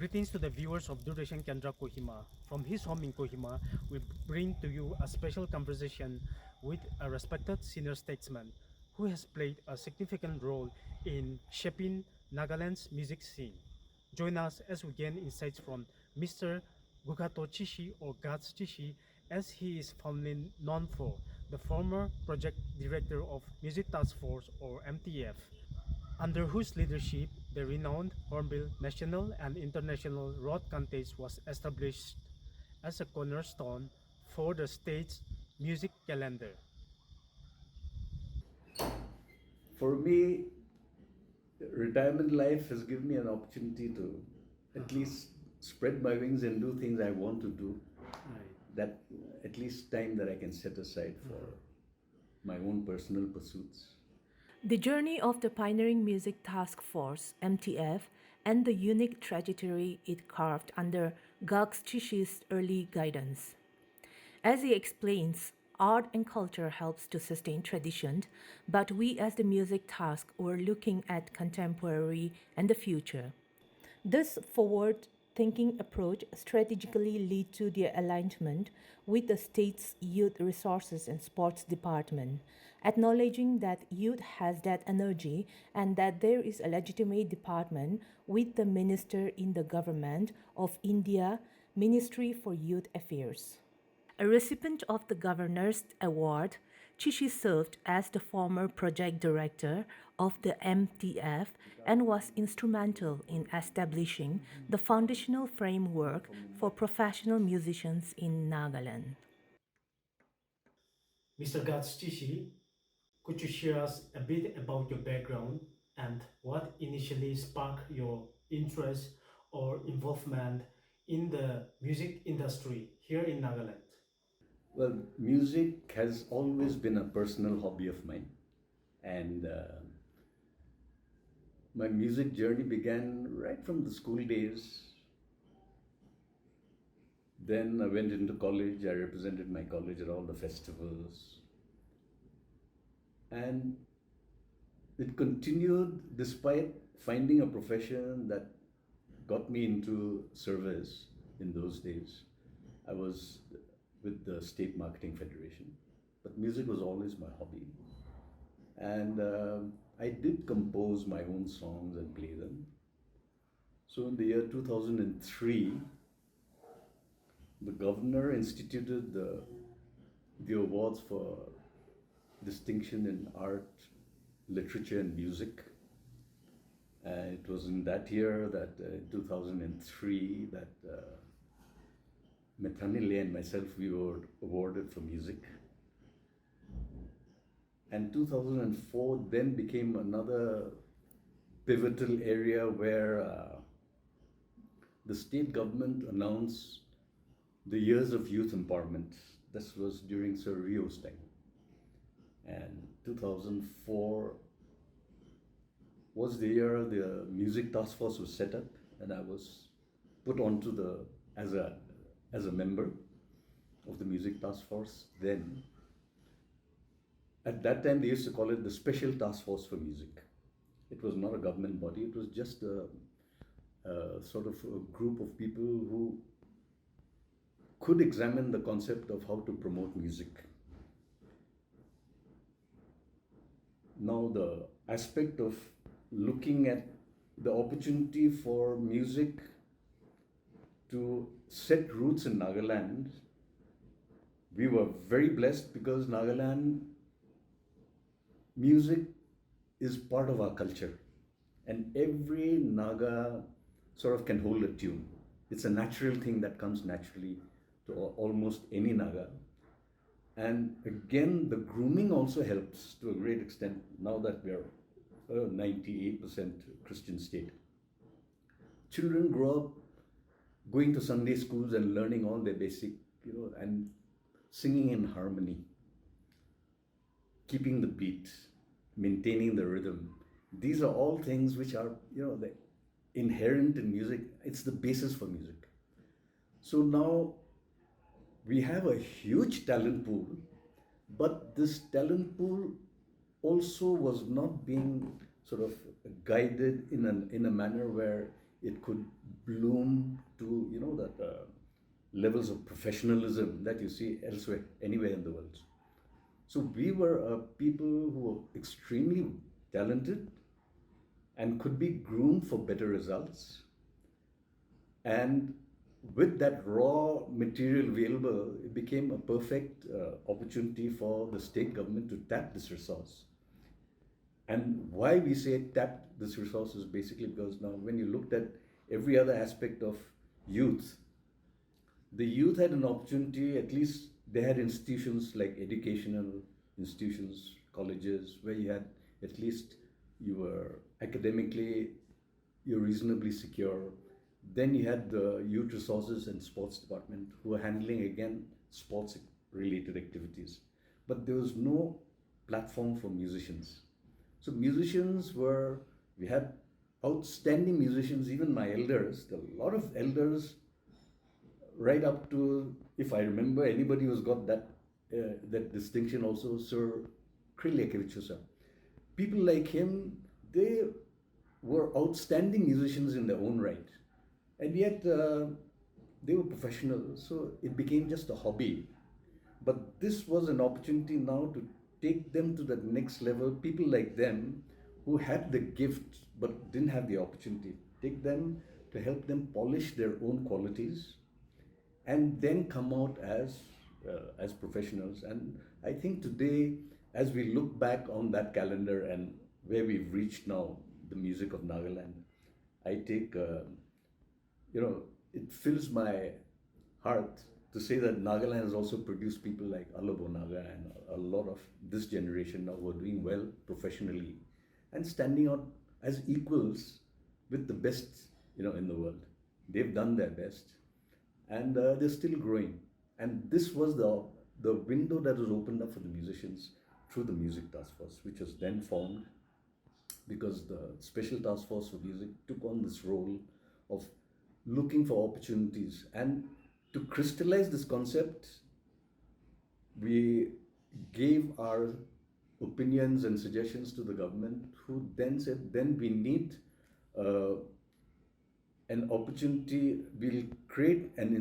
Greetings to the viewers of Duration Kendra Kohima. From his home in Kohima, we bring to you a special conversation with a respected senior statesman who has played a significant role in shaping Nagaland's music scene. Join us as we gain insights from Mr. Gukhato Chishi or Gugs Chishi, as he is fondly known for, the former project director of Music Task Force or MTF, under whose leadership the renowned Hornbill National and International Road Contest was established as a cornerstone for the state's music calendar. For me, retirement life has given me an opportunity to at least spread my wings and do things I want to do. Right. That at least time that I can set aside for my own personal pursuits. The journey of the pioneering music task force (MTF) and the unique trajectory it carved under Gugs Chishi's early guidance. As he explains, art and culture helps to sustain tradition, but we as the music task were looking at contemporary and the future. This forward-thinking approach strategically led to their alignment with the state's youth resources and sports department, acknowledging that youth has that energy and that there is a legitimate department with the minister in the government of India, Ministry for Youth Affairs. A recipient of the Governor's Award, Chishi served as the former project director of the MTF and was instrumental in establishing the foundational framework for professional musicians in Nagaland. Mr. Gugs Chishi, could you share us a bit about your background and what initially sparked your interest or involvement in the music industry here in Nagaland? Well, music has always been a personal hobby of mine, and my music journey began right from the school days. Then I went into college. I represented my college at all the festivals, and it continued despite finding a profession that got me into service in those days. I was with the State Marketing Federation, but music was always my hobby. And I did compose my own songs and play them. So in the year 2003, the governor instituted the awards for distinction in art, literature, and music. It was in that year that, 2003, that Methanile and myself, we were awarded for music. And 2004 then became another pivotal area where the state government announced the years of youth empowerment. This was during Sir Rio's time. And 2004 was the year the music task force was set up, and I was put onto as a member of the music task force then. At that time, they used to call it the Special Task Force for Music. It was not a government body, it was just a sort of a group of people who could examine the concept of how to promote music. Now, the aspect of looking at the opportunity for music to set roots in Nagaland, we were very blessed because Nagaland music is part of our culture, and every Naga sort of can hold a tune. It's a natural thing that comes naturally to almost any Naga. And again, the grooming also helps to a great extent now that we are a 98% Christian state. Children grow up going to Sunday schools and learning all their basic, and singing in harmony, keeping the beat, maintaining the rhythm. These are all things which are, inherent in music. It's the basis for music. So now we have a huge talent pool, but this talent pool also was not being sort of guided in a manner where it could bloom to, that levels of professionalism that you see elsewhere, anywhere in the world. So we were people who were extremely talented and could be groomed for better results. And with that raw material available, it became a perfect opportunity for the state government to tap this resource. And why we say tap this resource is basically because now when you looked at every other aspect of youth, the youth had an opportunity, at least they had institutions like educational institutions, colleges, where you had at least you were academically, you're reasonably secure. Then you had the youth resources and sports department who were handling again sports related activities. But there was no platform for musicians. So musicians we had outstanding musicians, even my elders, a lot of elders, right up to, if I remember, anybody who's got that distinction also, Sir Kriliakevichusa. People like him, they were outstanding musicians in their own right. And yet they were professionals, so it became just a hobby. But this was an opportunity now to take them to the next level. People like them who had the gift but didn't have the opportunity, take them to help them polish their own qualities and then come out as professionals. And I think today, as we look back on that calendar and where we've reached now, the music of Nagaland, I take, it fills my heart to say that Nagaland has also produced people like Alabo Naga and a lot of this generation now who are doing well professionally and standing out as equals with the best, in the world. They've done their best and they're still growing. And this was the window that was opened up for the musicians through the Music Task Force, which was then formed because the Special Task Force for Music took on this role of looking for opportunities. And to crystallize this concept, we gave our opinions and suggestions to the government, who then said, then we need an opportunity, we'll create an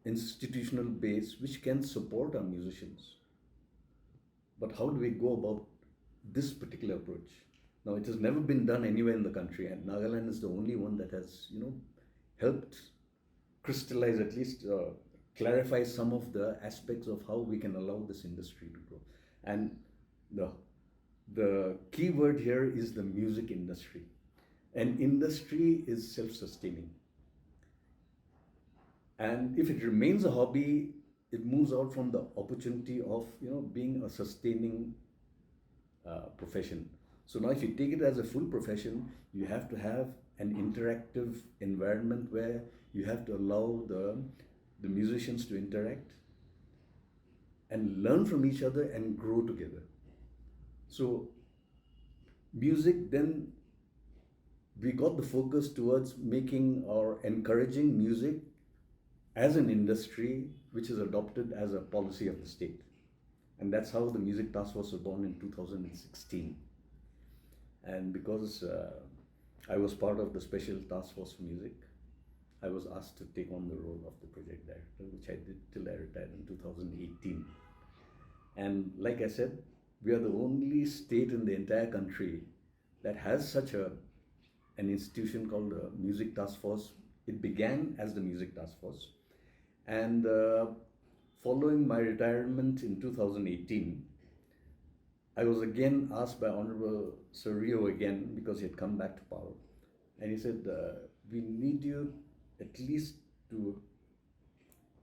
institutional base which can support our musicians. But how do we go about this particular approach? Now, it has never been done anywhere in the country, and Nagaland is the only one that has, helped crystallize, at least clarify some of the aspects of how we can allow this industry to grow. And the key word here is the music industry. An industry is self-sustaining. And if it remains a hobby, it moves out from the opportunity of, being a sustaining profession. So now if you take it as a full profession, you have to have an interactive environment where you have to allow the musicians to interact and learn from each other and grow together. So music, then we got the focus towards making or encouraging music as an industry which is adopted as a policy of the state. And that's how the Music Task Force was born in 2016. And because I was part of the Special Task Force for Music, I was asked to take on the role of the project director, which I did till I retired in 2018. And like I said, we are the only state in the entire country that has such an institution called the Music Task Force. It began as the Music Task Force. And following my retirement in 2018, I was again asked by Honorable Sir Rio again, because he had come back to power. And he said, we need you at least to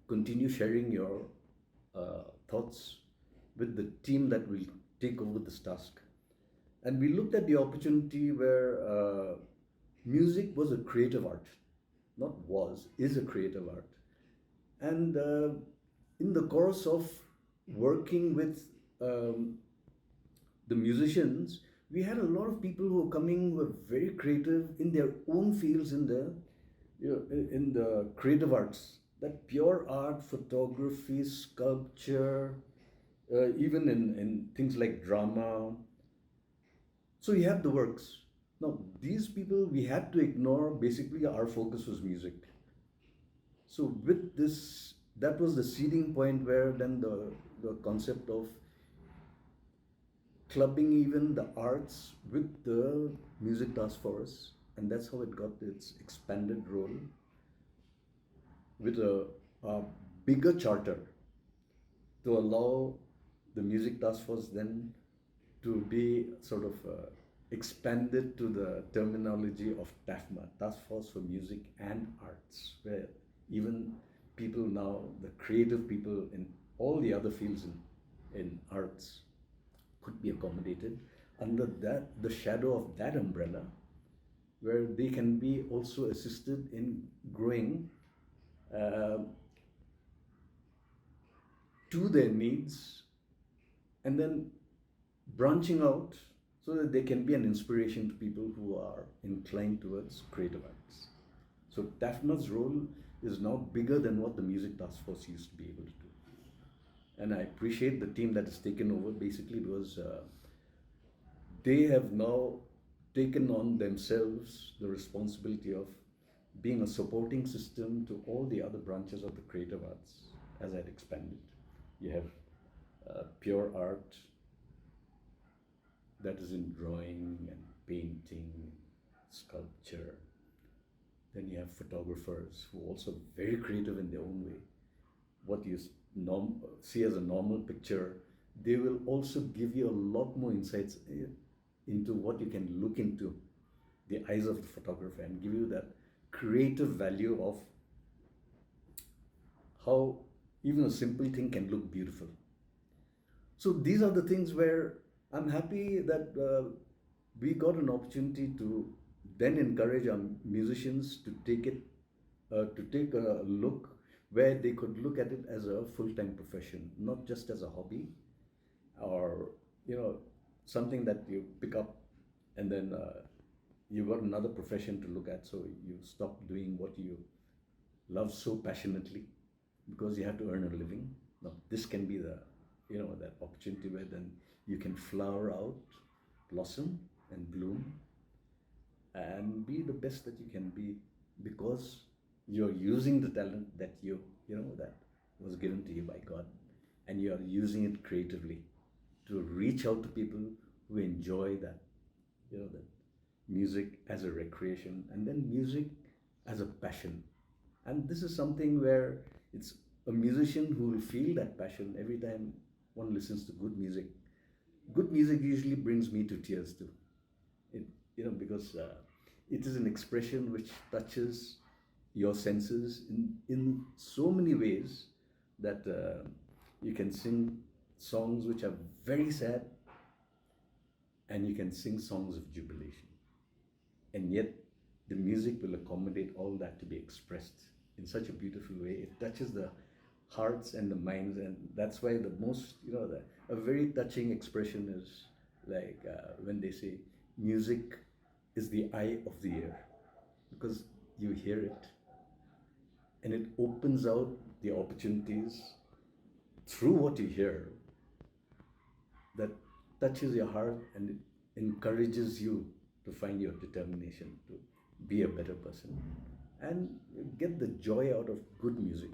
continue sharing your thoughts with the team that will take over this task. And we looked at the opportunity where music was a creative art, not was, is a creative art. And in the course of working with the musicians, we had a lot of people who were coming, who were very creative in their own fields, in the creative arts, that pure art, photography, sculpture, even in things like drama. So you have the works. Now, these people we had to ignore. Basically, our focus was music. So, with this, that was the seeding point where then the concept of clubbing even the arts with the music task force, and that's how it got its expanded role with a bigger charter to allow the music task force then to be sort of expanded to the terminology of TAPMA, Task Force for Music and Arts, where even people now, the creative people in all the other fields in arts, could be accommodated under that the shadow of that umbrella, where they can be also assisted in growing uh, to their needs and then branching out so that they can be an inspiration to people who are inclined towards creative arts. So TAFMA's role is now bigger than what the music task force used to be able to do. And I appreciate the team that has taken over basically because they have now taken on themselves the responsibility of being a supporting system to all the other branches of the creative arts as I'd expanded. You have pure art that is in drawing and painting, sculpture. Then you have photographers who are also very creative in their own way. What you see as a normal picture, they will also give you a lot more insights into what you can look into the eyes of the photographer and give you that creative value of how even a simple thing can look beautiful. So these are the things where I'm happy that we got an opportunity to then encourage our musicians to take a look where they could look at it as a full-time profession, not just as a hobby or something that you pick up and then you got another profession to look at, so you stop doing what you love so passionately because you have to earn a living. Now this can be the that opportunity where then you can flower out, blossom and bloom and be the best that you can be because you're using the talent that that was given to you by God, and you are using it creatively to reach out to people who enjoy that that music as a recreation and then music as a passion. And this is something where it's a musician who will feel that passion every time one listens to good music. Good music usually brings me to tears too. Because it is an expression which touches your senses in so many ways that you can sing songs which are very sad and you can sing songs of jubilation. And yet the music will accommodate all that to be expressed in such a beautiful way. It touches the hearts and the minds, and that's why the most, a very touching expression is like when they say music is the eye of the ear, because you hear it and it opens out the opportunities through what you hear that touches your heart and it encourages you to find your determination to be a better person and get the joy out of good music,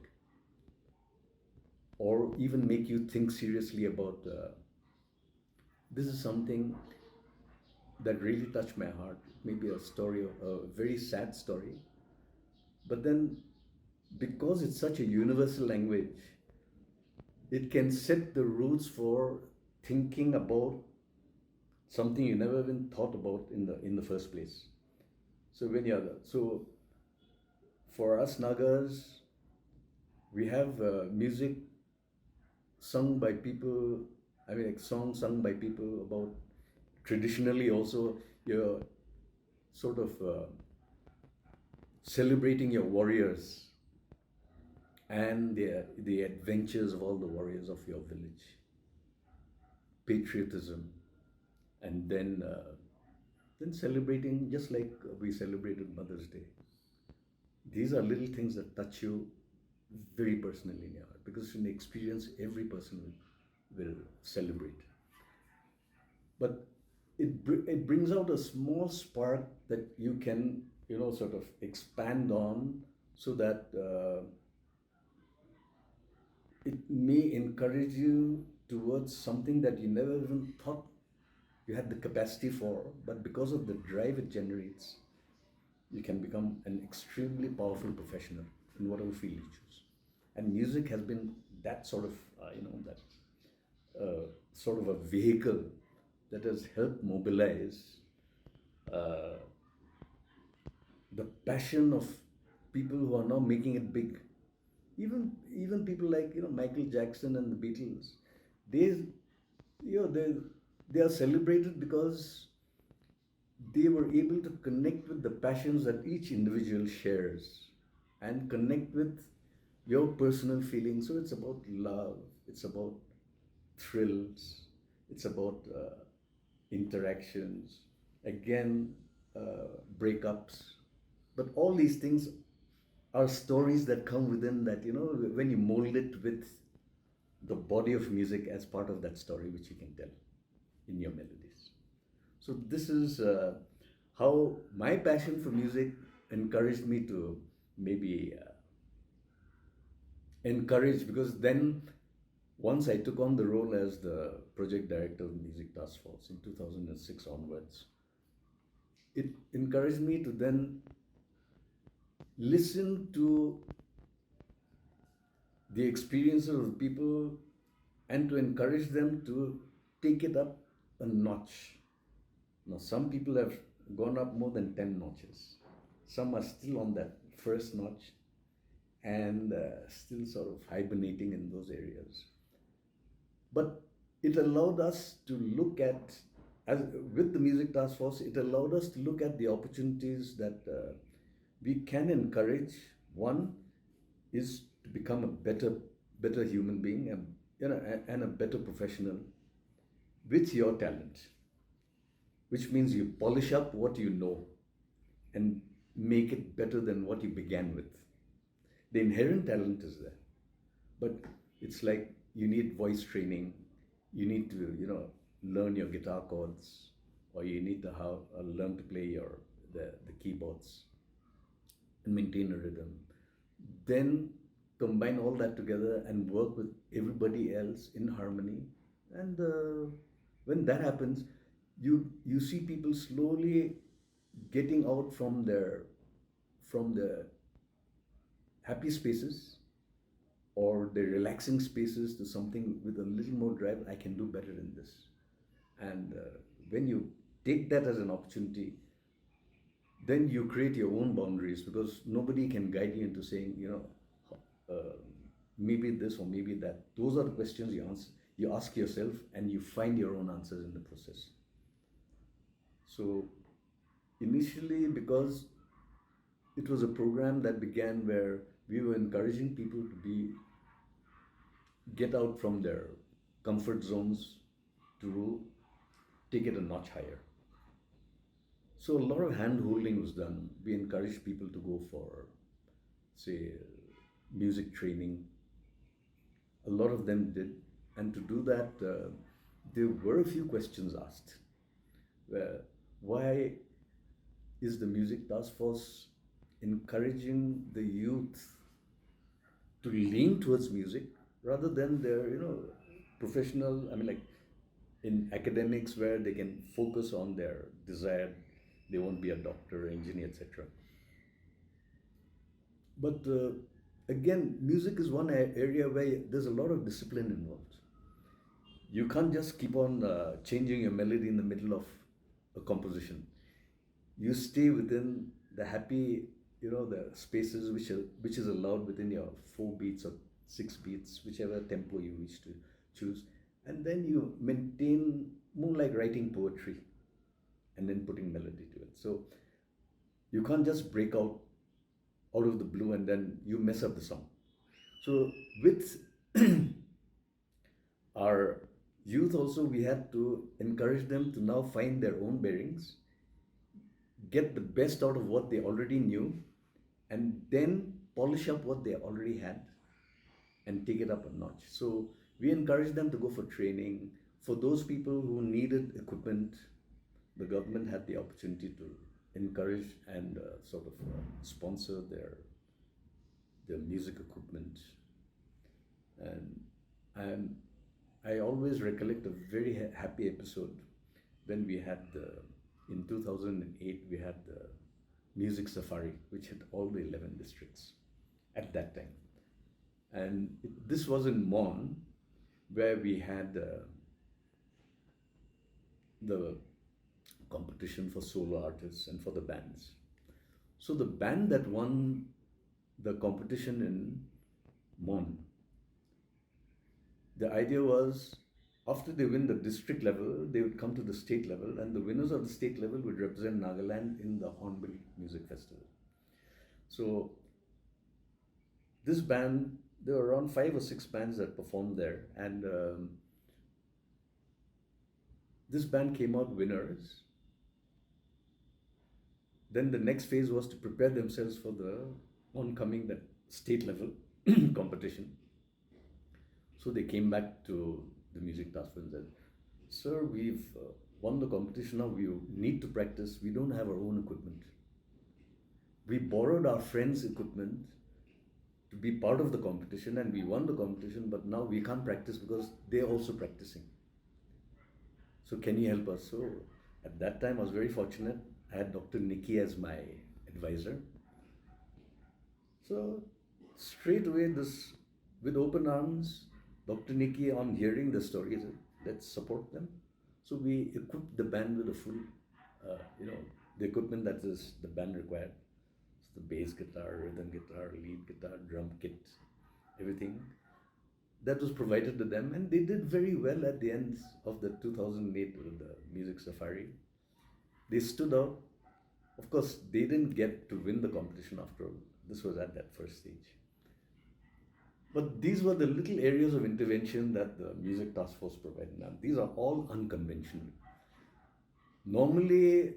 or even make you think seriously about this is something that really touched my heart. Maybe a story, a very sad story, but then because it's such a universal language, it can set the roots for thinking about something you never even thought about in the first place. So for us Nagas, we have music sung by people. I mean, like songs sung by people about traditionally also you're sort of celebrating your warriors and the adventures of all the warriors of your village, patriotism, and then celebrating just like we celebrated Mother's Day. These are little things that touch you very personally in your heart, because in the experience every person will celebrate. But it brings out a small spark that you can, sort of expand on, so that it may encourage you towards something that you never even thought you had the capacity for, but because of the drive it generates, you can become an extremely powerful professional in whatever field you choose. And music has been that sort of, that sort of a vehicle that has helped mobilize uh, the passion of people who are now making it big. Even people like Michael Jackson and the Beatles, they they are celebrated because they were able to connect with the passions that each individual shares and connect with your personal feelings. So it's about love, it's about thrills, it's about interactions, again, breakups. But all these things are stories that come within that, when you mold it with the body of music as part of that story, which you can tell in your melodies. So this is how my passion for music encouraged me to maybe encourage, because then once I took on the role as the project director of Music Task Force in 2006 onwards, it encouraged me to then listen to the experiences of people and to encourage them to take it up a notch. Now, some people have gone up more than 10 notches. Some are still on that first notch and still sort of hibernating in those areas. But it allowed us to look at, as with the Music Task Force, it allowed us to look at the opportunities that we can encourage. One is to become a better human being, and a better professional with your talent, which means you polish up what you know and make it better than what you began with. The inherent talent is there, but it's like you need voice training, you need to learn your guitar chords, or you need to learn to play the keyboards and maintain a rhythm. Then combine all that together and work with everybody else in harmony. And when that happens, you see people slowly getting out from the happy spaces or the relaxing spaces to something with a little more drive. I can do better in this. And when you take that as an opportunity, then you create your own boundaries, because nobody can guide you into saying, maybe this or maybe that. Those are the questions you ask yourself, and you find your own answers in the process. So initially, because it was a program that began where we were encouraging people to get out from their comfort zones to take it a notch higher. So a lot of hand holding was done. We encouraged people to go for, say, music training. A lot of them did. And to do that, there were a few questions asked. Why is the Music Task Force encouraging the youth to lean towards music rather than their, professional, like in academics, where they can focus on their desired, they won't be a doctor, engineer, etc. But again, music is one area where there's a lot of discipline involved. You can't just keep on changing your melody in the middle of a composition. You stay within the happy, the spaces which is allowed within your 4 beats or 6 beats, whichever tempo you wish to choose. And then you maintain, more like writing poetry and then putting melody to it. So you can't just break out of the blue and then you mess up the song. So with our youth also, we had to encourage them to now find their own bearings, get the best out of what they already knew, and then polish up what they already had and take it up a notch. So we encouraged them to go for training. For those people who needed equipment, the government had the opportunity to encourage and sort of sponsor their music equipment. And I always recollect a very happy episode when we had in 2008 we had the music safari, which hit all the 11 districts at that time. And this was in Mon, where we had the competition for solo artists and for the bands. So the band that won the competition in Mon, the idea was after they win the district level, they would come to the state level, and the winners of the state level would represent Nagaland in the Hornbill Music Festival. So this band, there were around 5 or 6 bands that performed there, and this band came out winners. Then the next phase was to prepare themselves for the oncoming that state level competition. So they came back to the music task force and said, "Sir, we've won the competition now. We need to practice. We don't have our own equipment. We borrowed our friends' equipment to be part of the competition, and we won the competition, but now we can't practice because they're also practicing. So can you help us?" So at that time, I was very fortunate. I had Dr. Nikki as my advisor. So straight away, this with open arms, Dr. Nikki, on hearing the story, said, "Let's support them." So we equipped the band with a full, the equipment that is the band required. So the bass guitar, rhythm guitar, lead guitar, drum kit, everything. That was provided to them, and they did very well at the end of the 2008 with the Music Safari. They stood out. Of course, they didn't get to win the competition after all. This was at that first stage. But these were the little areas of intervention that the Music Task Force provided. Now, these are all unconventional. Normally,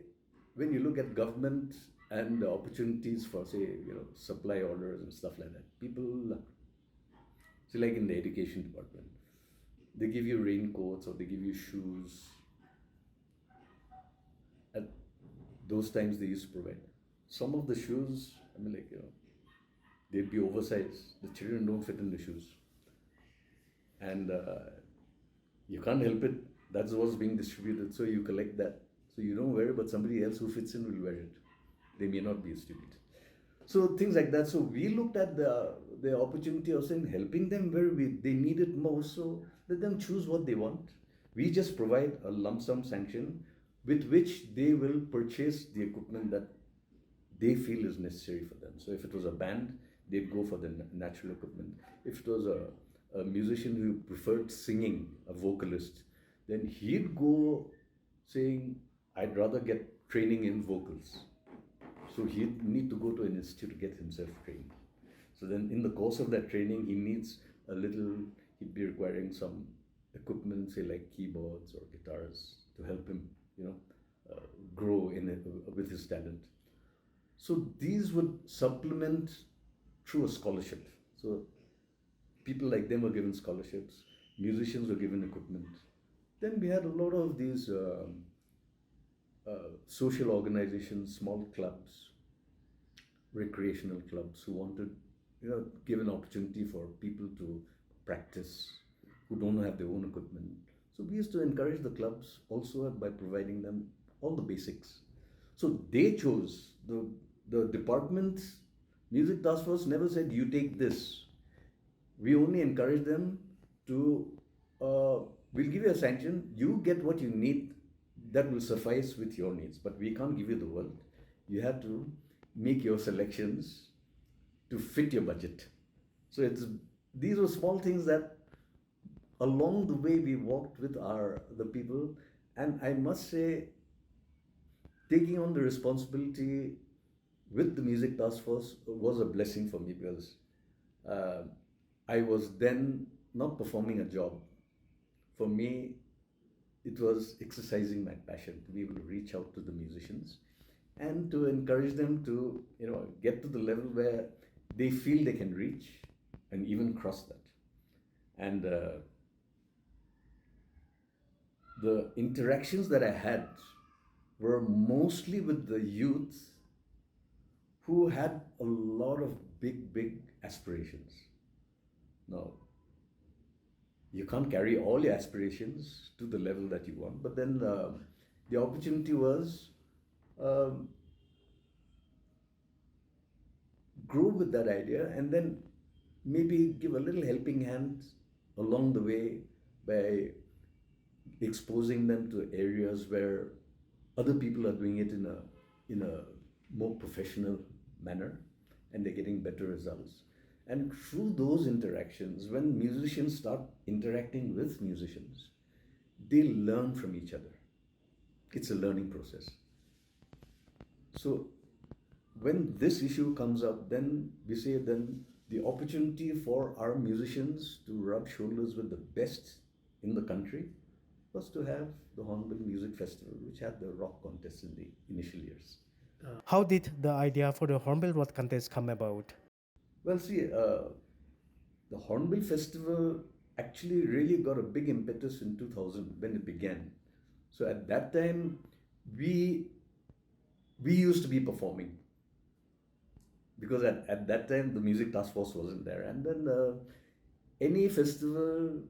when you look at government and the opportunities for, say, supply orders and stuff like that, people, say, like in the education department, they give you raincoats or they give you shoes. At those times, they used to provide. Some of the shoes, they'd be oversized. The children don't fit in the shoes. And you can't help it. That's what's being distributed. So you collect that. So you don't wear it, but somebody else who fits in will wear it. They may not be distributed. So things like that. So we looked at the opportunity of saying, helping them where they need it most. So let them choose what they want. We just provide a lump sum sanction with which they will purchase the equipment that they feel is necessary for them. So if it was a band, they'd go for the natural equipment. If it was a musician who preferred singing, a vocalist, then he'd go saying, "I'd rather get training in vocals." So he'd need to go to an institute to get himself trained. So then in the course of that training, he'd be requiring some equipment, say like keyboards or guitars, to help him, grow with his talent. So these would supplement through a scholarship. So people like them were given scholarships, musicians were given equipment. Then we had a lot of these social organizations, small clubs, recreational clubs who wanted, give an opportunity for people to practice who don't have their own equipment. So we used to encourage the clubs also by providing them all the basics. So they chose, the department, Music Task Force never said, "You take this." We only encourage them to, we'll give you a sanction, you get what you need that will suffice with your needs, but we can't give you the world. You have to make your selections to fit your budget. So these were small things that along the way we walked with the people, and I must say, taking on the responsibility with the Music Task Force was a blessing for me, because I was then not performing a job. For me, it was exercising my passion to be able to reach out to the musicians and to encourage them to, get to the level where they feel they can reach and even cross that. And the interactions that I had were mostly with the youth who had a lot of big aspirations. Now, you can't carry all your aspirations to the level that you want, but then the opportunity was um, grow with that idea and then maybe give a little helping hand along the way by exposing them to areas where other people are doing it in a more professional manner and they're getting better results. And through those interactions, when musicians start interacting with musicians, they learn from each other. It's a learning process. So when this issue comes up, then we say then the opportunity for our musicians to rub shoulders with the best in the country was to have the Hornbill Music Festival, which had the rock contest in the initial years. How did the idea for the Hornbill Rock Contest come about? Well, see, the Hornbill Festival actually really got a big impetus in 2000 when it began. So at that time, we used to be performing because at that time the music task force wasn't there. And then any festival,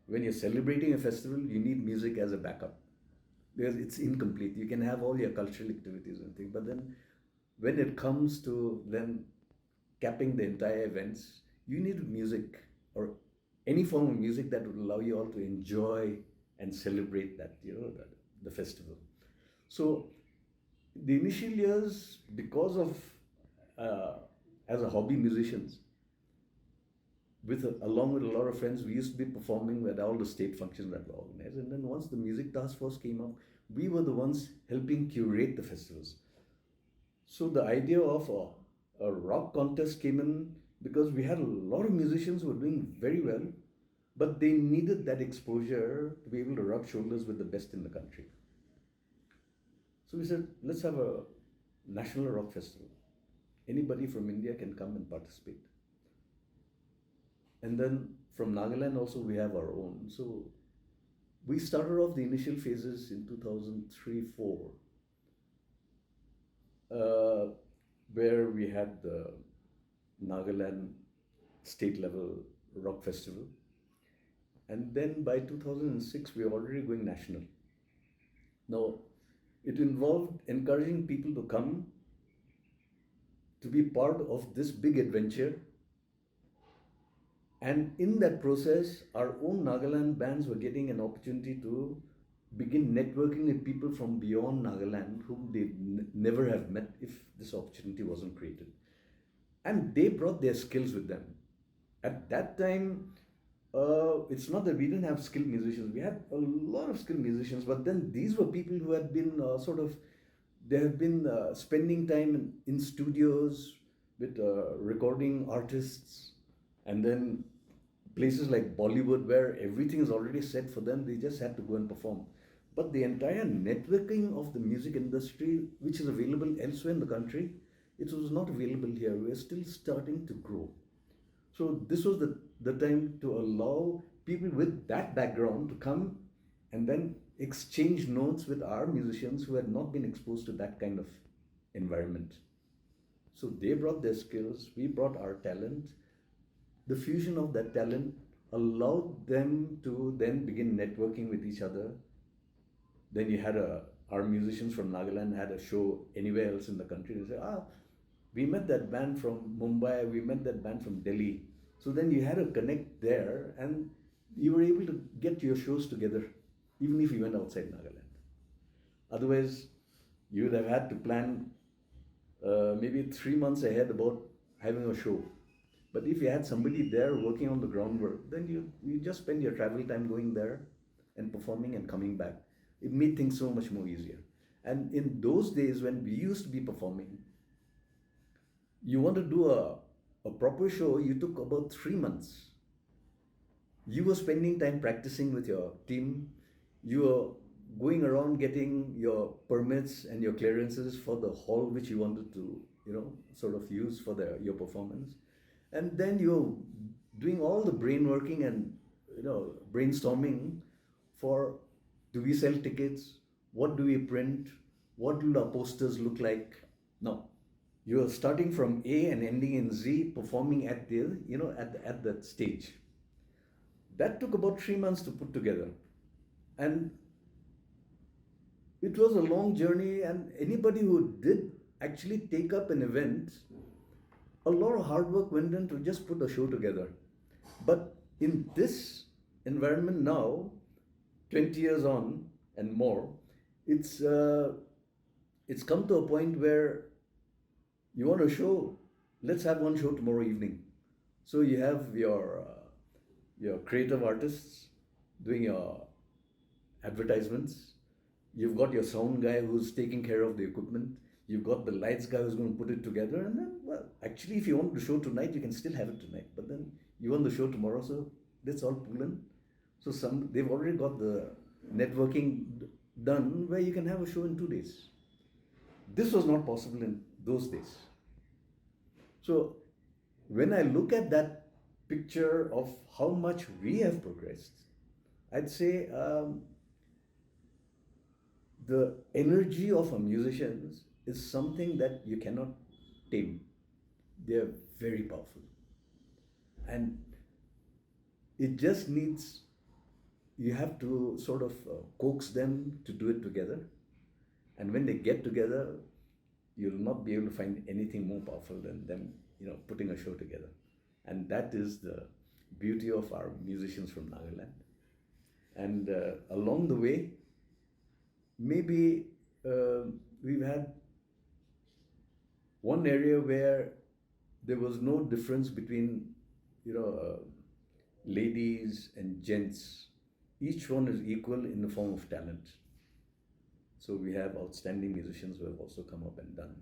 when you're celebrating a festival, you need music as a backup because it's incomplete. You can have all your cultural activities and things, but then when it comes to then capping the entire events, you need music or any form of music that would allow you all to enjoy and celebrate that, the festival. So the initial years, because of as a hobby musicians, along with a lot of friends, we used to be performing at all the state functions that were organized. And then once the music task force came up, we were the ones helping curate the festivals. So the idea of a rock contest came in because we had a lot of musicians who were doing very well, but they needed that exposure to be able to rub shoulders with the best in the country. So we said, let's have a national rock festival. Anybody from India can come and participate. And then from Nagaland also we have our own. So we started off the initial phases in 2003-04, where we had the Nagaland state level rock festival. And then by 2006 we were already going national. Now it involved encouraging people to come to be part of this big adventure. And in that process, our own Nagaland bands were getting an opportunity to begin networking with people from beyond Nagaland whom they never have met if this opportunity wasn't created. And they brought their skills with them. At that time, it's not that we didn't have skilled musicians. We had a lot of skilled musicians, but then these were people who had been they have been spending time in studios with recording artists, and then places like Bollywood where everything is already set for them. They just had to go and perform. But the entire networking of the music industry, which is available elsewhere in the country, it was not available here. We are still starting to grow. So this was the time to allow people with that background to come and then exchange notes with our musicians who had not been exposed to that kind of environment. So they brought their skills, we brought our talent. The fusion of that talent allowed them to then begin networking with each other. Then you had our musicians from Nagaland had a show anywhere else in the country. They say, we met that band from Mumbai, we met that band from Delhi. So then you had to connect there and you were able to get your shows together, even if you went outside Nagaland. Otherwise, you would have had to plan maybe 3 months ahead about having a show. But if you had somebody there working on the groundwork, then you just spend your travel time going there and performing and coming back. It made things so much more easier. And in those days when we used to be performing, you want to do a proper show, you took about 3 months. You were spending time practicing with your team. You were going around getting your permits and your clearances for the hall which you wanted to, sort of use for your performance. And then you're doing all the brain working and brainstorming for, do we sell tickets? What do we print? What will our posters look like? No, you're starting from A and ending in Z, performing at the, at that stage. That took about 3 months to put together. And it was a long journey, and anybody who did actually take up an event, a lot of hard work went in to just put a show together. But in this environment now, 20 years on and more, it's come to a point where you want a show, let's have one show tomorrow evening. So you have your creative artists doing your advertisements. You've got your sound guy who's taking care of the equipment. You've got the lights guy who's going to put it together. And then, well, actually, if you want the show tonight, you can still have it tonight. But then you want the show tomorrow, so let's all pull in. So they've already got the networking done where you can have a show in 2 days. This was not possible in those days. So when I look at that picture of how much we have progressed, I'd say the energy of our musicians is something that you cannot tame. They're very powerful. And it just needs, you have to sort of coax them to do it together. And when they get together, you'll not be able to find anything more powerful than them, putting a show together. And that is the beauty of our musicians from Nagaland. And along the way, maybe we've had one area where there was no difference between, ladies and gents. Each one is equal in the form of talent. So we have outstanding musicians who have also come up and done,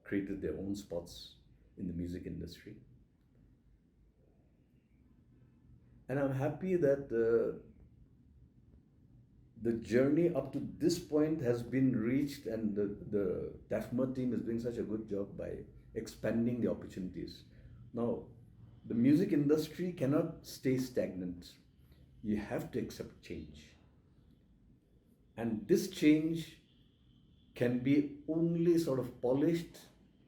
created their own spots in the music industry. And I'm happy that the journey up to this point has been reached, and the TAPMA team is doing such a good job by expanding the opportunities. Now, the music industry cannot stay stagnant. You have to accept change. And this change can be only sort of polished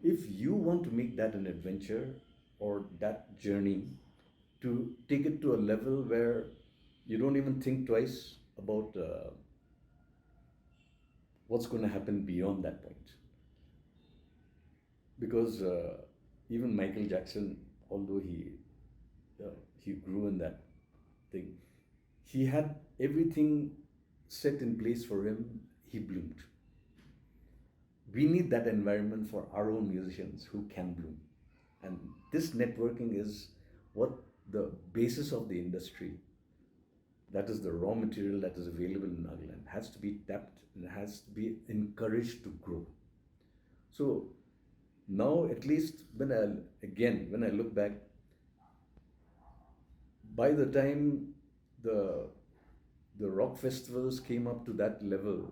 if you want to make that an adventure or that journey, to take it to a level where you don't even think twice about what's going to happen beyond that point. Because even Michael Jackson, although he grew in that thing, he had everything set in place for him. He bloomed. We need that environment for our own musicians who can bloom. And this networking is what the basis of the industry, that is the raw material that is available in Nagaland, has to be tapped and has to be encouraged to grow. So now, at least when I look back, by the time the rock festivals came up to that level,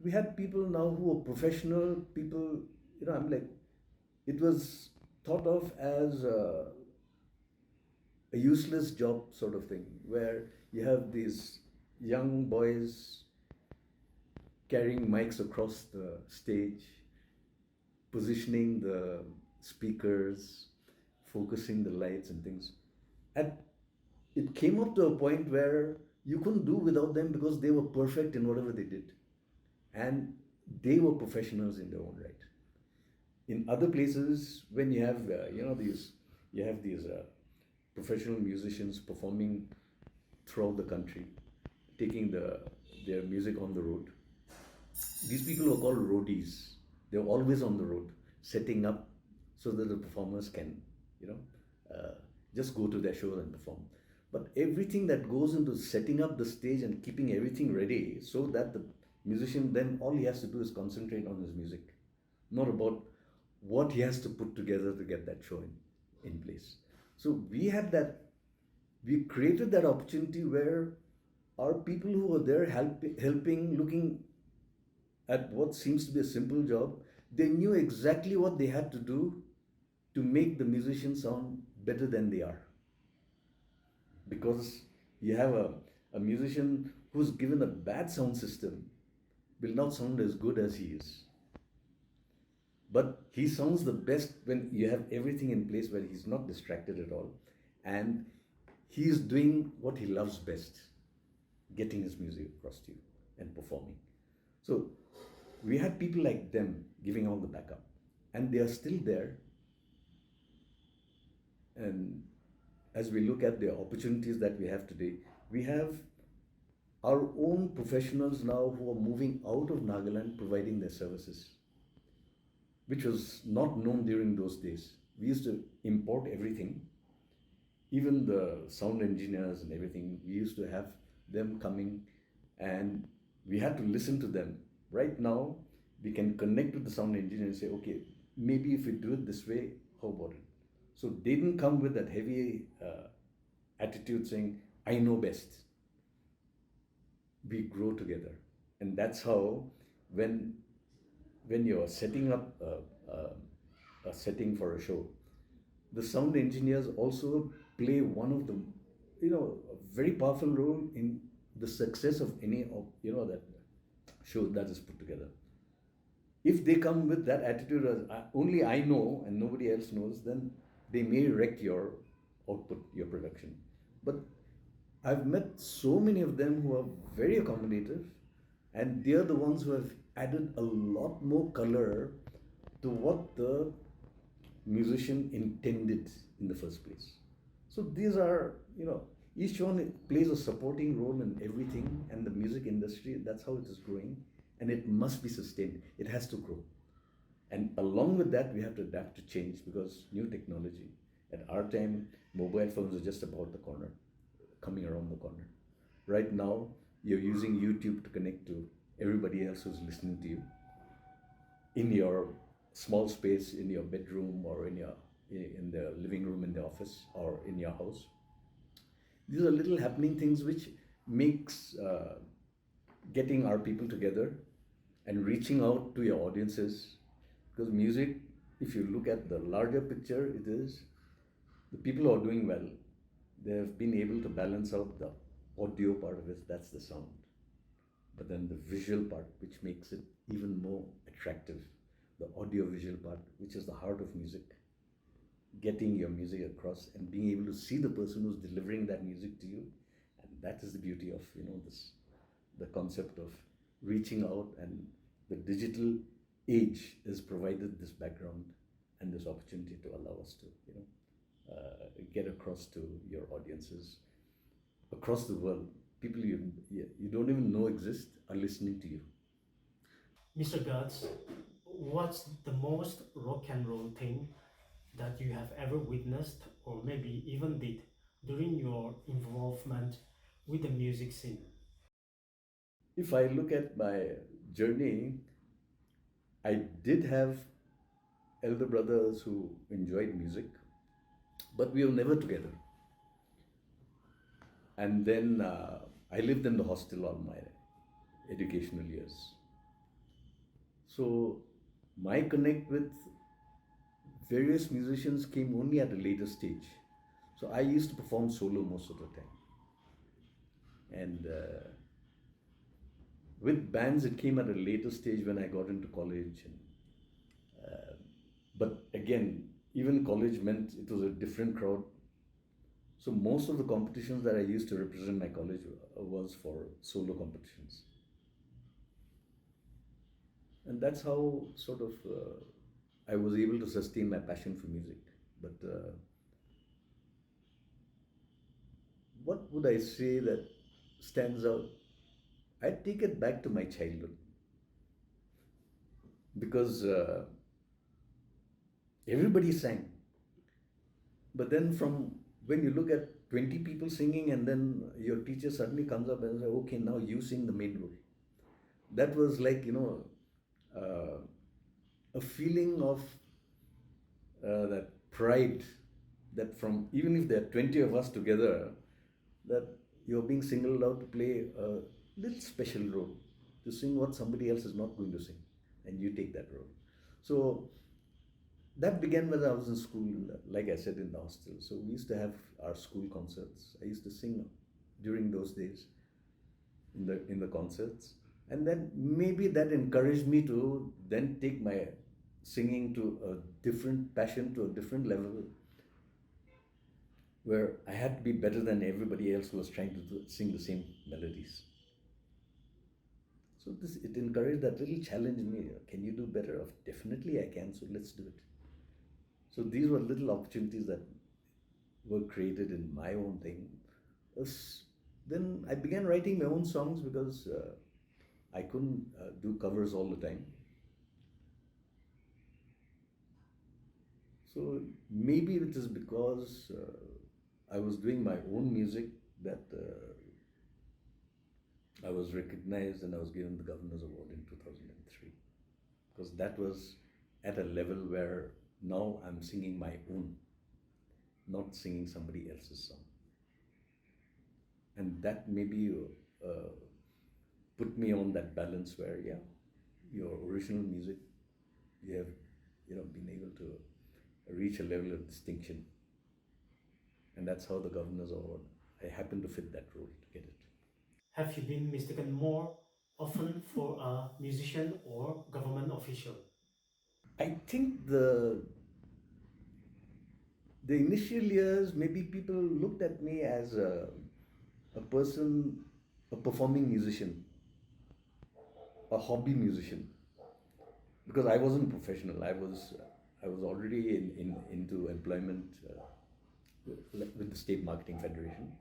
we had people now who were professional people. It was thought of as a useless job sort of thing, where you have these young boys carrying mics across the stage, positioning the speakers, focusing the lights and things. And it came up to a point where you couldn't do without them because they were perfect in whatever they did. And they were professionals in their own right. In other places, when you have these professional musicians performing throughout the country, taking their music on the road, these people are called roadies. They're always on the road, setting up so that the performers can, just go to their shows and perform. But everything that goes into setting up the stage and keeping everything ready so that the musician, then all he has to do is concentrate on his music, not about what he has to put together to get that show in place. So we created that opportunity where our people who were there helping, looking at what seems to be a simple job, they knew exactly what they had to do to make the musicians sound better than they are. Because you have a musician who's given a bad sound system, will not sound as good as he is. But he sounds the best when you have everything in place where he's not distracted at all. And he is doing what he loves best, getting his music across to you and performing. So we had people like them giving all the backup. And they are still there. And as we look at the opportunities that we have today, we have our own professionals now who are moving out of Nagaland providing their services, which was not known during those days. We used to import everything, even the sound engineers and everything. We used to have them coming and we had to listen to them. Right now, we can connect with the sound engineer and say, okay, maybe if we do it this way, how about it? So they didn't come with that heavy attitude saying, I know best. We grow together. And that's how when you're setting up a setting for a show, the sound engineers also play one of the, a very powerful role in the success of any of, that show that is put together. If they come with that attitude as only I know and nobody else knows, then they may wreck your output, your production. But I've met so many of them who are very accommodative, and they're the ones who have added a lot more color to what the musician intended in the first place. So these are, each one plays a supporting role in everything, and the music industry, that's how it is growing, and it must be sustained. It has to grow. And along with that, we have to adapt to change because new technology. At our time, mobile phones are just about the corner, coming around the corner. Right now, you're using YouTube to connect to everybody else who's listening to you in your small space, in your bedroom or in the living room in the office or in your house. These are little happening things which makes getting our people together and reaching out to your audiences. Because music, if you look at the larger picture, it is the people who are doing well, they have been able to balance out the audio part of it, that's the sound. But then the visual part, which makes it even more attractive, the audio visual part, which is the heart of music, getting your music across and being able to see the person who's delivering that music to you. And that is the beauty of, the concept of reaching out, and the digital age has provided this background and this opportunity to allow us to, get across to your audiences across the world. People you don't even know exist are listening to you. Mr. Guts, what's the most rock and roll thing that you have ever witnessed or maybe even did during your involvement with the music scene? If I look at my journey, I did have elder brothers who enjoyed music, but we were never together. And then I lived in the hostel all my educational years. So my connect with various musicians came only at a later stage. So I used to perform solo most of the time. And with bands, it came at a later stage when I got into college. But again, even college meant it was a different crowd. So most of the competitions that I used to represent my college was for solo competitions. And that's how sort of I was able to sustain my passion for music. But what would I say that stands out? I take it back to my childhood. Because everybody sang. But then from when you look at 20 people singing and then your teacher suddenly comes up and says, okay, now you sing the main role. That was like, a feeling of that pride that from, even if there are 20 of us together, that you're being singled out to play a little special role, to sing what somebody else is not going to sing, and you take that role. So that began when I was in school, like I said, in the hostel. So we used to have our school concerts. I used to sing during those days in the concerts. And then maybe that encouraged me to then take my singing to a different passion, to a different level, where I had to be better than everybody else who was trying to sing the same melodies. So this, it encouraged that little challenge in me. Can you do better? Definitely I can. So let's do it. So these were little opportunities that were created in my own thing. Then I began writing my own songs because I couldn't do covers all the time. So maybe it is because I was doing my own music that I was recognized and I was given the Governor's Award in 2003. Because that was at a level where now I'm singing my own, not singing somebody else's song. And that maybe put me on that balance where, yeah, your original music, you have, been able to reach a level of distinction. And that's how the Governor's Award, I happened to fit that role to get it. Have you been mistaken more often for a musician or government official? I think the initial years, maybe people looked at me as a person, a performing musician, a hobby musician, because I wasn't professional. I was already into employment with the State Marketing Federation.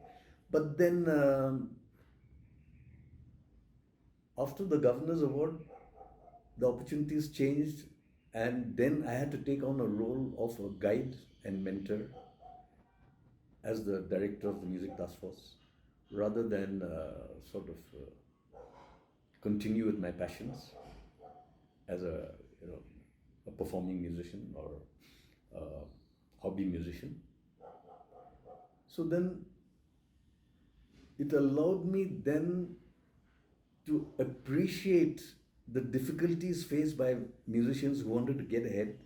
But then after the Governor's Award, the opportunities changed, and then I had to take on a role of a guide and mentor as the director of the Music Task Force, rather than continue with my passions as a performing musician or a hobby musician. So then it allowed me then to appreciate the difficulties faced by musicians who wanted to get ahead,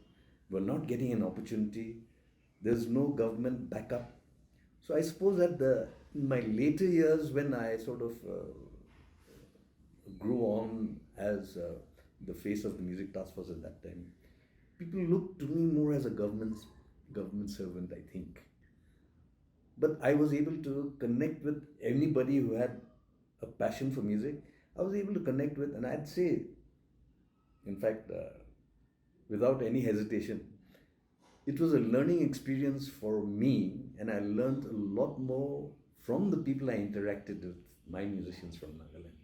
were not getting an opportunity. There's no government backup. So I suppose that in my later years, when I sort of grew on as the face of the Music Task Force at that time, people looked to me more as a government servant, I think. But I was able to connect with anybody who had a passion for music. I was able to connect with, and I'd say, in fact, without any hesitation, it was a learning experience for me, and I learned a lot more from the people I interacted with, my musicians from Nagaland.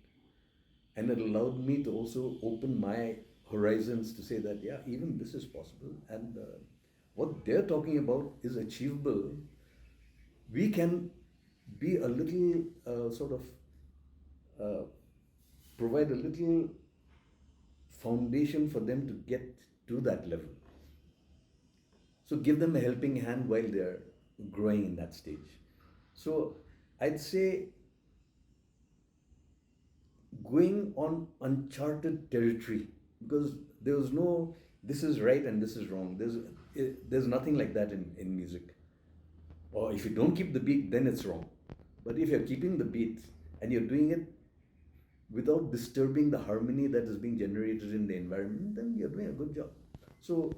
And it allowed me to also open my horizons to say that, yeah, even this is possible, and what they're talking about is achievable. We can be a little provide a little foundation for them to get to that level. So give them a helping hand while they're growing in that stage. So I'd say going on uncharted territory, because there was no this is right and this is wrong. There's nothing like that in music. Or if you don't keep the beat, then it's wrong. But if you're keeping the beat and you're doing it without disturbing the harmony that is being generated in the environment, then you're doing a good job. So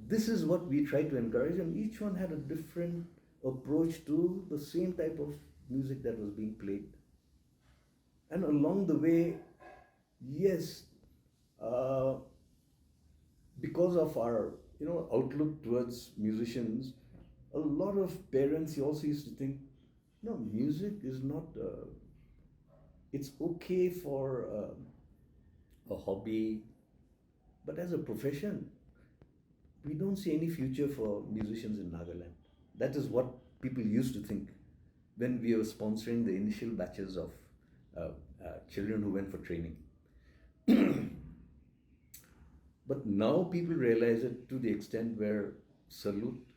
this is what we try to encourage, and each one had a different approach to the same type of music that was being played. And along the way, yes, because of our outlook towards musicians, a lot of parents also used to think, no, music is not. It's okay for a hobby, but as a profession, we don't see any future for musicians in Nagaland. That is what people used to think when we were sponsoring the initial batches of children who went for training. But now people realize it to the extent where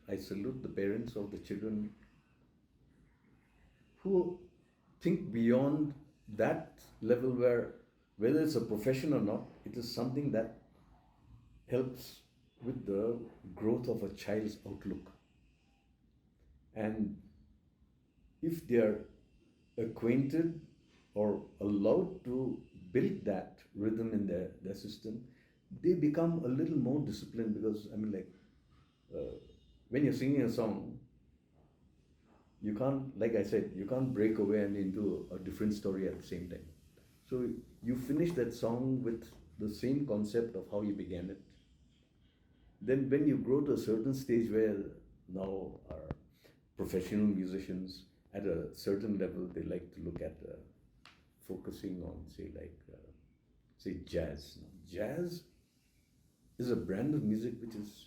I salute the parents of the children who think beyond that level, where whether it's a profession or not, it is something that helps with the growth of a child's outlook. And if they are acquainted or allowed to built that rhythm in their system, they become a little more disciplined because, I mean, like, when you're singing a song, you can't, like I said, you can't break away and into a different story at the same time. So you finish that song with the same concept of how you began it. Then when you grow to a certain stage where now our professional musicians at a certain level, they like to look at focusing on, say jazz. Jazz is a brand of music which is,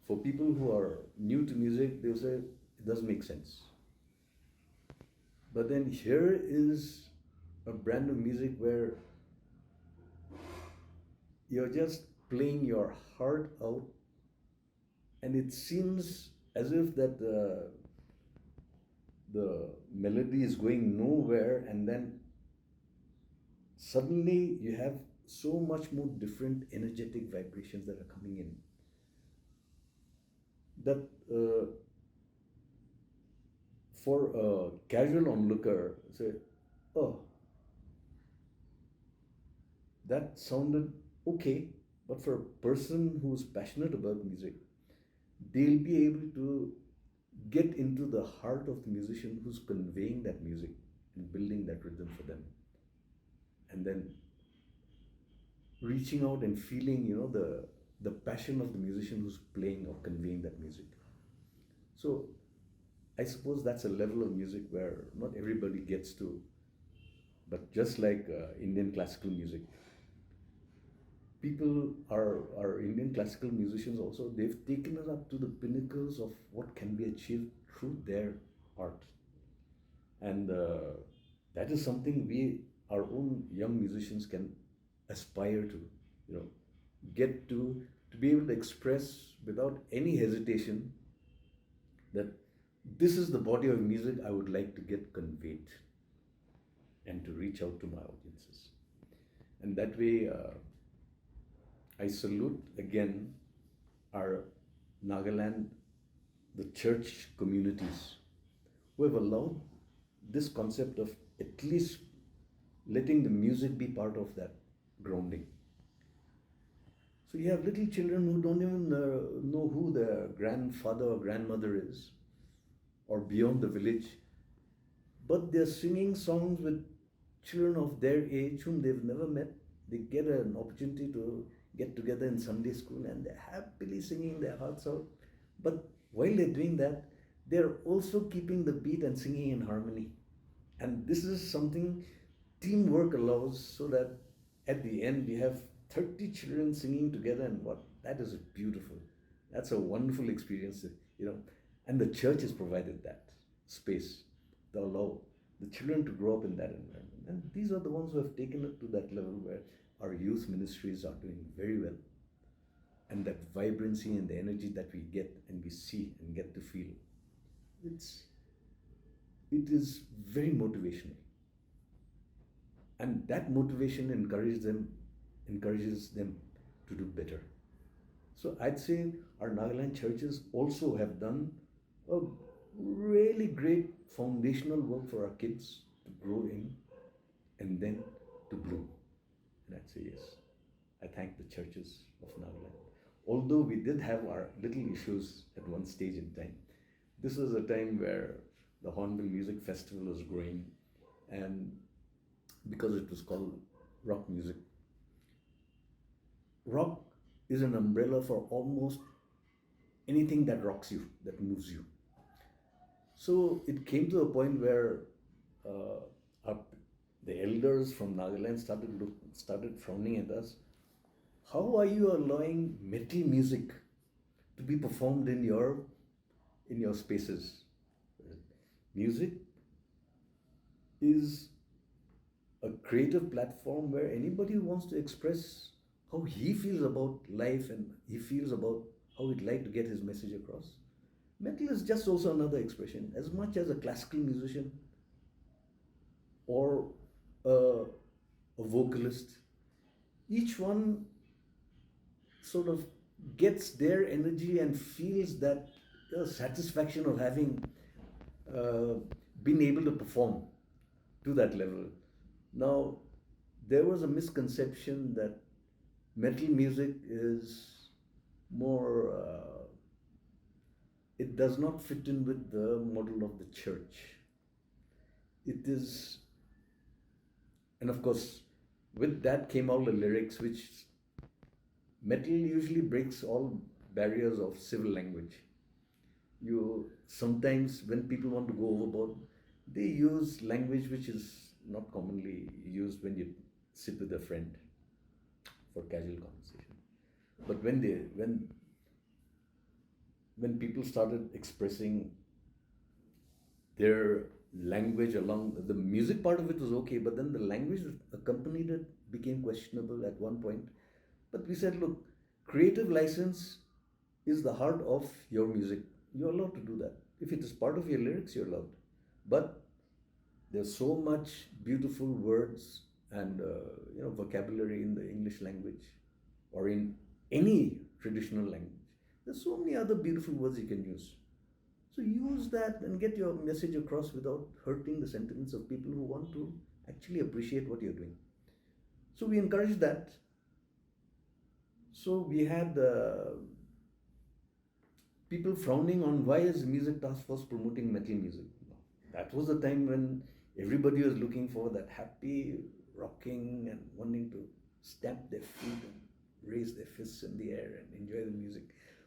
for people who are new to music, they'll say it doesn't make sense. But then here is a brand of music where you're just playing your heart out, and it seems as if that the melody is going nowhere, and then suddenly you have so much more different energetic vibrations that are coming in that for a casual onlooker say, oh, that sounded okay, but for a person who's passionate about music, they'll be able to get into the heart of the musician who's conveying that music and building that rhythm for them, and then reaching out and feeling, the passion of the musician who's playing or conveying that music. So I suppose that's a level of music where not everybody gets to, but just like Indian classical music, people are Indian classical musicians also, they've taken us up to the pinnacles of what can be achieved through their art. And that is something our own young musicians can aspire to, get to be able to express without any hesitation that this is the body of music I would like to get conveyed and to reach out to my audiences. And that way, I salute again our Nagaland, the church communities who have allowed this concept of at least letting the music be part of that grounding. So you have little children who don't even know who their grandfather or grandmother is, or beyond the village, but they're singing songs with children of their age whom they've never met. They get an opportunity to get together in Sunday school and they're happily singing their hearts out. But while they're doing that, they're also keeping the beat and singing in harmony. And this is something teamwork allows, so that at the end we have 30 children singing together, and that is beautiful. That's a wonderful experience, and the church has provided that space to allow the children to grow up in that environment. And these are the ones who have taken it to that level where our youth ministries are doing very well. And that vibrancy and the energy that we get and we see and get to feel, it is very motivational. And that motivation encourages them to do better. So I'd say our Nagaland churches also have done a really great foundational work for our kids to grow in and then to bloom. And I'd say yes. I thank the churches of Nagaland. Although we did have our little issues at one stage in time. This was a time where the Hornbill Music Festival was growing, and because it was called rock music. Rock is an umbrella for almost anything that rocks you, that moves you. So it came to a point where the elders from Nagaland started frowning at us. How are you allowing metal music to be performed in your spaces? Music is a creative platform where anybody who wants to express how he feels about life and he feels about how he'd like to get his message across. Metal is just also another expression. As much as a classical musician or a vocalist, each one sort of gets their energy and feels that satisfaction of having been able to perform to that level. Now, there was a misconception that metal music is more, it does not fit in with the model of the church. It is, and of course, with that came all the lyrics, which metal usually breaks all barriers of civil language. You sometimes, when people want to go overboard, they use language which is not commonly used when you sit with a friend for casual conversation. But when people started expressing their language along the music part of it was okay, but then the language that accompanied it became questionable at one point. But we said, look, creative license is the heart of your music. You're allowed to do that. If it is part of your lyrics, you're allowed. But there's so much beautiful words and vocabulary in the English language or in any traditional language. There's so many other beautiful words you can use. So use that and get your message across without hurting the sentiments of people who want to actually appreciate what you're doing. So we encourage that. So we had people frowning on why is Music Task Force promoting metal music. That was the time when everybody was looking for that happy rocking and wanting to stamp their feet and raise their fists in the air and enjoy the music.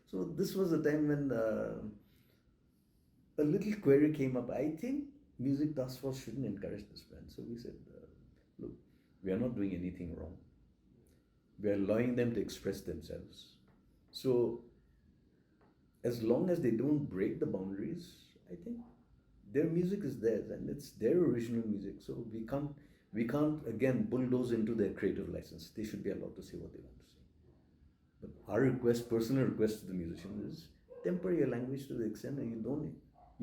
So this was the time when a little query came up. I think Music Task Force shouldn't encourage this band. So we said, look, we are not doing anything wrong. We are allowing them to express themselves. So as long as they don't break the boundaries, I think their music is theirs and it's their original music. So we can't again bulldoze into their creative license. They should be allowed to say what they want to say. But our request, personal request to the musicians is temper your language to the extent that you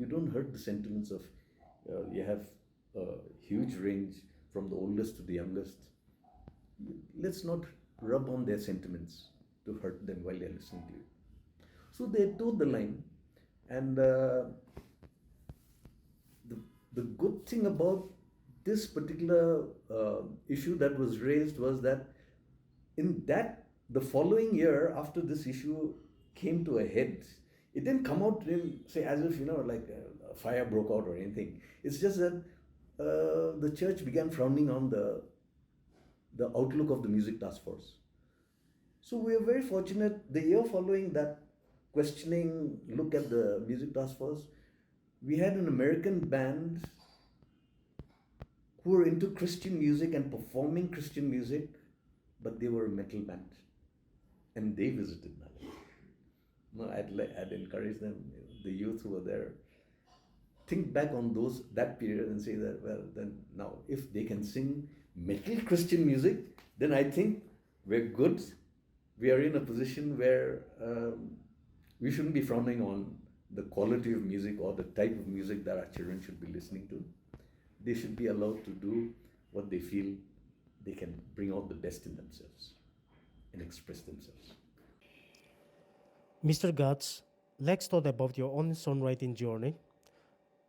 don't hurt the sentiments of, you have a huge range from the oldest to the youngest. Let's not rub on their sentiments to hurt them while they're listening to you. So they towed the line, and the good thing about this particular issue that was raised was that the following year after this issue came to a head, it didn't come out in, say, as if like a fire broke out or anything. It's just that the church began frowning on the outlook of the Music Task Force. So we are very fortunate. The year following that questioning look at the Music Task Force, we had an American band who were into Christian music and performing Christian music, but they were a metal band, and they visited Nagaland. No, I'd encourage them, the youth who were there, think back on that period and say that, well, then now if they can sing metal Christian music, then I think we're good. We are in a position where we shouldn't be frowning on the quality of music or the type of music that our children should be listening to. They should be allowed to do what they feel they can bring out the best in themselves and express themselves. Mr. Guts, let's talk about your own songwriting journey.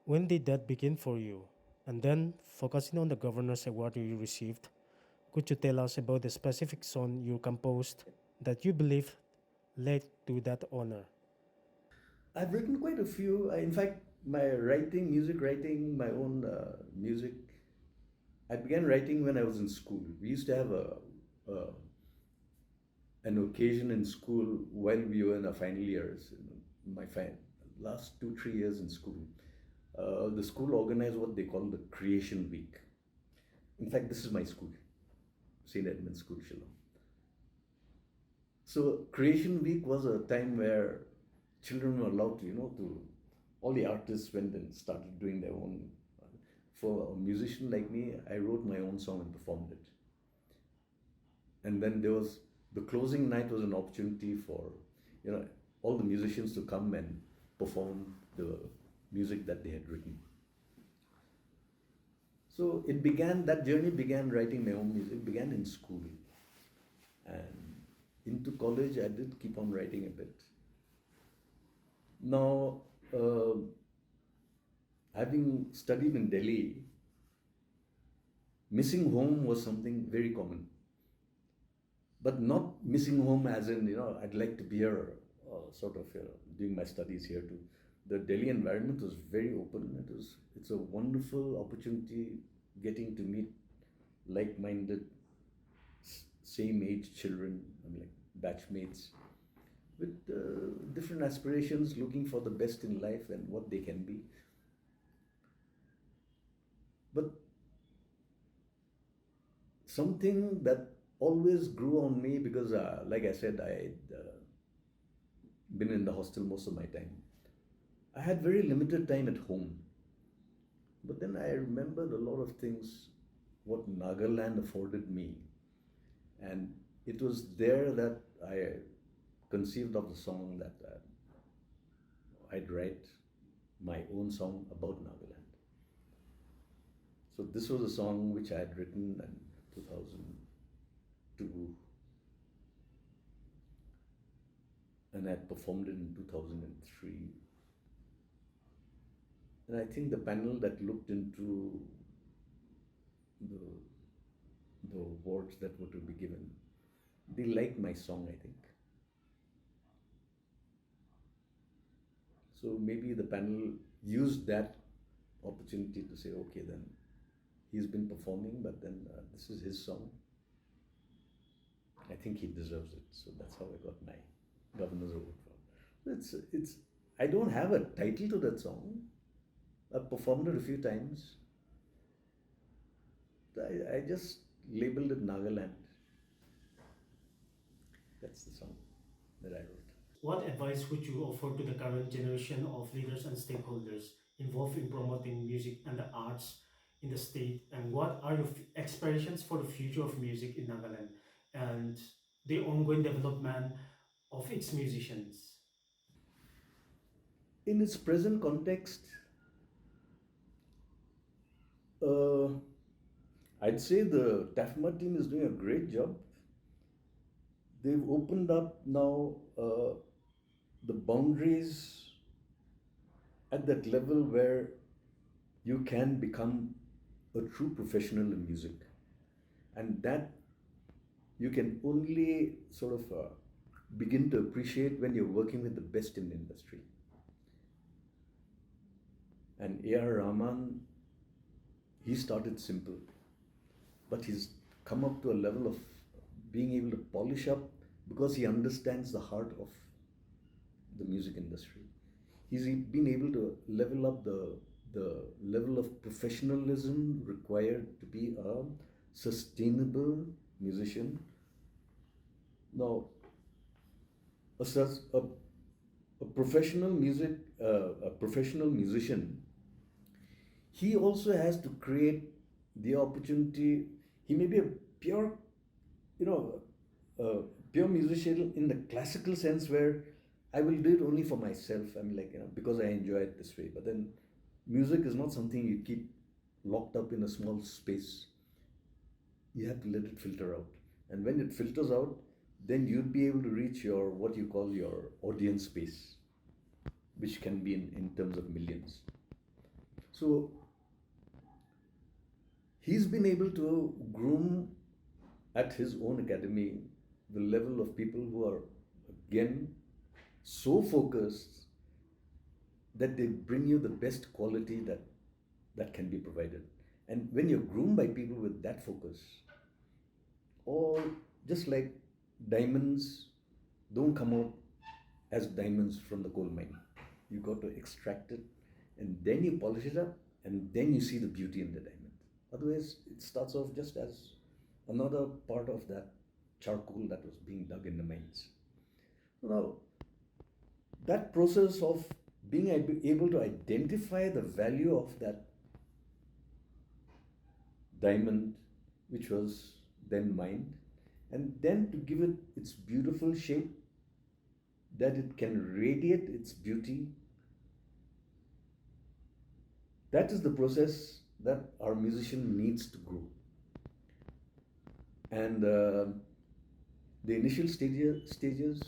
When did that begin for you? And then, focusing on the Governor's Award you received, could you tell us about the specific song you composed that you believe led to that honor? I've written quite a few. In fact, my music writing, my own music, I began writing when I was in school. We used to have an occasion in school while we were in our final years, my last 2-3 years in school. The school organized what they call the Creation Week. In fact, this is my school, St. Edmund's School, Shillong. So Creation Week was a time where children were allowed to all the artists went and started doing their own. For a musician like me, I wrote my own song and performed it. And then the closing night was an opportunity for, all the musicians to come and perform the music that they had written. So that journey began writing my own music, began in school. And into college, I did keep on writing a bit. Now, having studied in Delhi, missing home was something very common. But not missing home as in, I'd like to be here, sort of, doing my studies here too. The Delhi environment was very open. It's a wonderful opportunity getting to meet like-minded, same-age children, like batchmates, with different aspirations, looking for the best in life and what they can be. But something that always grew on me, because, like I said, I'd been in the hostel most of my time. I had very limited time at home. But then I remembered a lot of things what Nagaland afforded me. And it was there that I conceived of the song that I'd write my own song about Nagaland. So this was a song which I had written in 2002, and I had performed it in 2003. And I think the panel that looked into the awards that were to be given, they liked my song, I think. So maybe the panel used that opportunity to say, okay, then he's been performing, but then this is his song. I think he deserves it. So that's how I got my governor's award for. I don't have a title to that song. I've performed it a few times. I just labeled it Nagaland. That's the song that I wrote. What advice would you offer to the current generation of leaders and stakeholders involved in promoting music and the arts in the state? And what are your aspirations for the future of music in Nagaland and the ongoing development of its musicians? In its present context, I'd say the TAPMA team is doing a great job. They've opened up now the boundaries at that level where you can become a true professional in music. And that you can only sort of begin to appreciate when you're working with the best in the industry. And A.R. Rahman, he started simple, but he's come up to a level of being able to polish up because he understands the heart of the music industry. He's been able to level up the level of professionalism required to be a sustainable musician. Now, a professional musician, he also has to create the opportunity. He may be a pure, pure musician in the classical sense where I will do it only for myself. I'm like, because I enjoy it this way. But then music is not something you keep locked up in a small space. You have to let it filter out. And when it filters out, then you'll be able to reach your, what you call your audience space, which can be in terms of millions. So he's been able to groom at his own academy the level of people who are, again, so focused that they bring you the best quality that can be provided. And when you're groomed by people with that focus, or just like diamonds don't come out as diamonds from the coal mine. You got to extract it and then you polish it up and then you see the beauty in the diamond. Otherwise, it starts off just as another part of that charcoal that was being dug in the mines. Now, that process of being able to identify the value of that diamond, which was then mined, and then to give it its beautiful shape, that it can radiate its beauty. That is the process that our musician needs to grow. And the initial stages,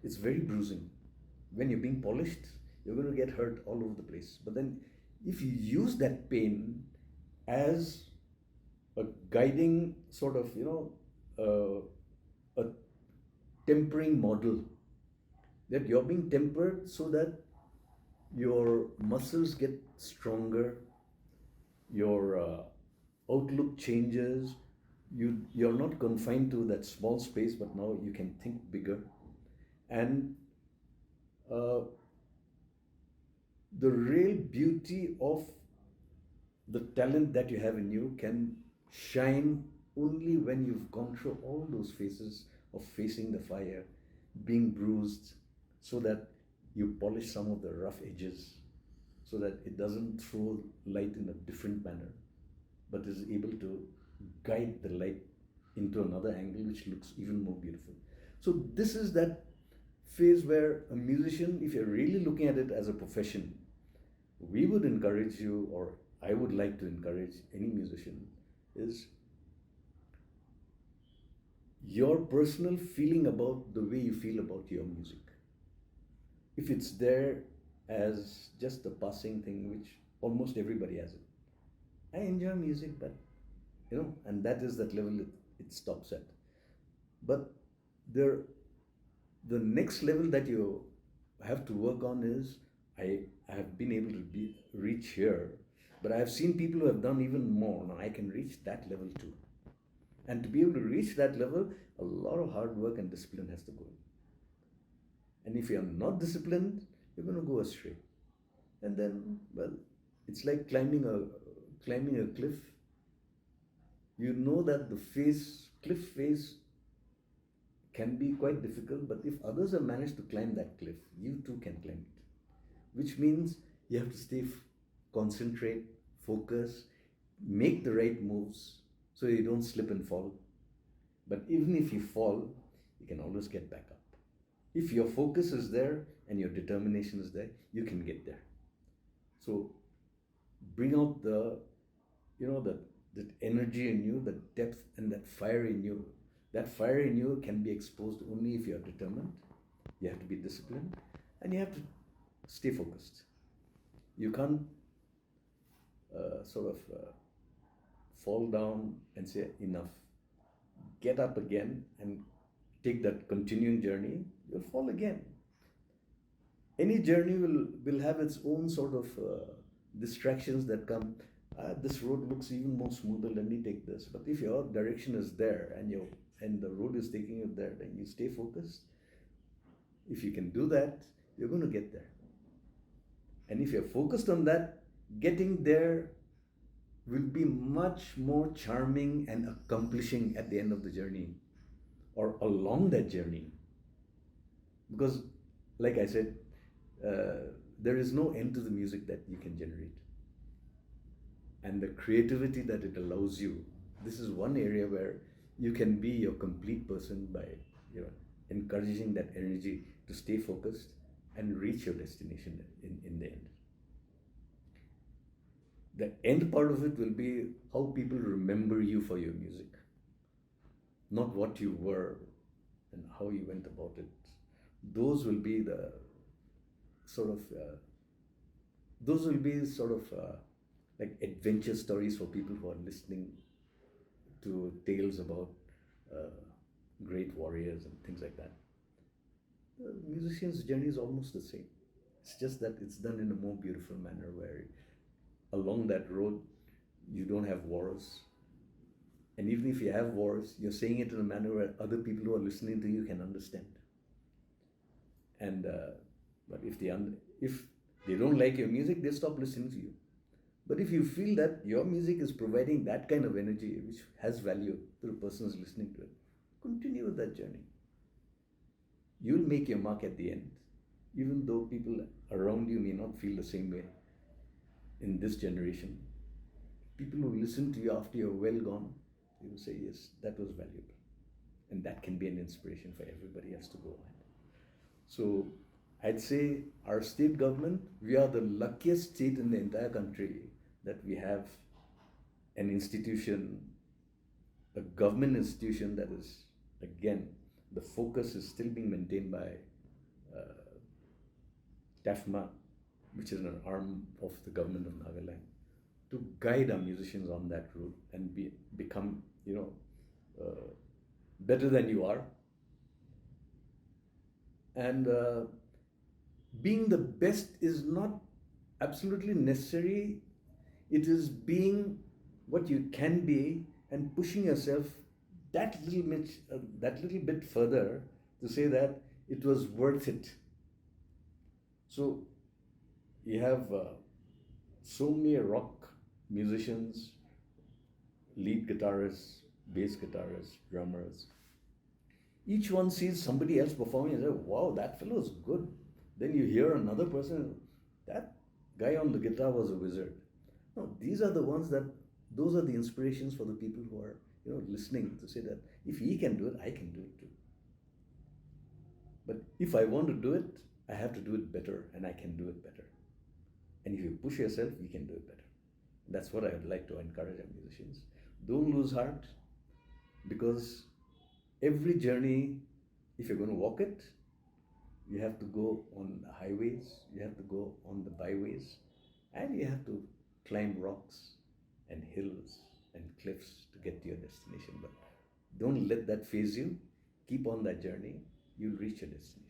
it's very bruising. When you're being polished, you're going to get hurt all over the place. But then if you use that pain as a guiding sort of, a tempering model, that you're being tempered so that your muscles get stronger, your outlook changes, you're not confined to that small space, but now you can think bigger. And uh, the real beauty of the talent that you have in you can shine only when you've gone through all those phases of facing the fire, being bruised, so that you polish some of the rough edges, so that it doesn't throw light in a different manner, but is able to guide the light into another angle which looks even more beautiful. So this is that phase where a musician, if you're really looking at it as a profession, we would encourage you, or I would like to encourage any musician, is your personal feeling about the way you feel about your music. If it's there as just a passing thing, which almost everybody has it. I enjoy music, but and that is that level it stops at. But there, the next level that you have to work on is, I have been able to reach here, but I have seen people who have done even more. Now I can reach that level too. And to be able to reach that level, a lot of hard work and discipline has to go in. And if you're not disciplined, you're going to go astray. And then, well, it's like climbing a cliff. You know that the cliff face can be quite difficult, but if others have managed to climb that cliff, you too can climb it. Which means you have to stay concentrate, focus, make the right moves so you don't slip and fall. But even if you fall, you can always get back up. If your focus is there and your determination is there, you can get there. So bring out that energy in you, the depth and that fire in you. That fire in you can be exposed only if you are determined. You have to be disciplined and you have to stay focused. You can't fall down and say enough. Get up again and take that continuing journey. You'll fall again. Any journey will have its own sort of distractions that come. This road looks even more smoother. Let me take this. But if your direction is there and the road is taking you there, then you stay focused. If you can do that, you're going to get there. And if you're focused on that, getting there will be much more charming and accomplishing at the end of the journey or along that journey. Because, like I said, there is no end to the music that you can generate. And the creativity that it allows you, this is one area where you can be your complete person by encouraging that energy to stay focused and reach your destination in the end. The end part of it will be how people remember you for your music, not what you were and how you went about it. Those will be the sort of like adventure stories for people who are listening to tales about great warriors and things like that. The musician's journey is almost the same. It's just that it's done in a more beautiful manner where along that road you don't have wars. And even if you have wars, you're saying it in a manner where other people who are listening to you can understand. And but if they don't like your music, they stop listening to you. But if you feel that your music is providing that kind of energy which has value to the person who's listening to it, continue with that journey. You'll make your mark at the end, even though people around you may not feel the same way in this generation. People who listen to you after you're well gone, they will say, yes, that was valuable. And that can be an inspiration for everybody else to go ahead. So I'd say our state government, we are the luckiest state in the entire country that we have an institution, a government institution that is, again, the focus is still being maintained by TAPMA, which is an arm of the government of Nagaland. to guide our musicians on that route and become, better than you are. And being the best is not absolutely necessary. It is being what you can be and pushing yourself that little bit further to say that it was worth it. So you have so many rock musicians, lead guitarists, bass guitarists, drummers. Each one sees somebody else performing and says, wow, that fellow is good. Then you hear another person, that guy on the guitar was a wizard. No, these are the ones those are the inspirations for the people who are, listening, to say that if he can do it, I can do it too. But if I want to do it, I have to do it better, and I can do it better. And if you push yourself, you can do it better. That's what I would like to encourage our musicians. Don't lose heart, because every journey, if you're going to walk it, you have to go on the highways, you have to go on the byways, and you have to climb rocks and hills and cliffs to get to your destination. But don't let that phase you. Keep on that journey. You'll reach your destination.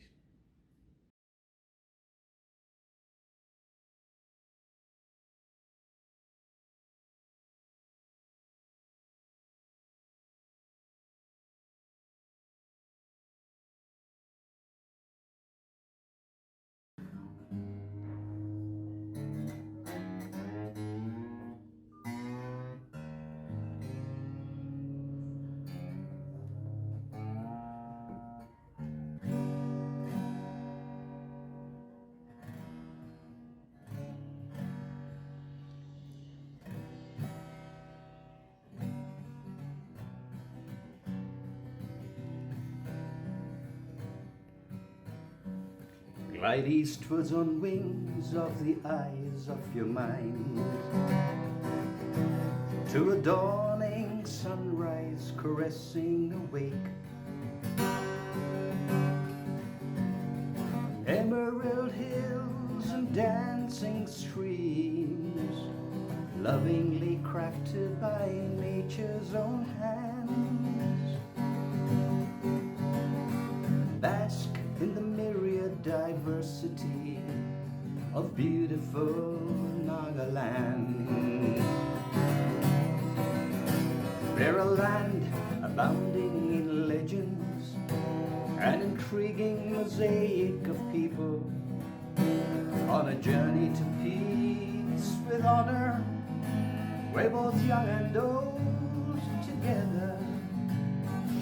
Glide eastwards on wings of the eyes of your mind, to a dawning sunrise caressing awake. Emerald hills and dancing streams, lovingly crafted by nature's own hands. Bask in the myriad diversity of beautiful Nagaland. We're a land abounding in legends, an intriguing mosaic of people on a journey to peace with honor. We're both young and old together,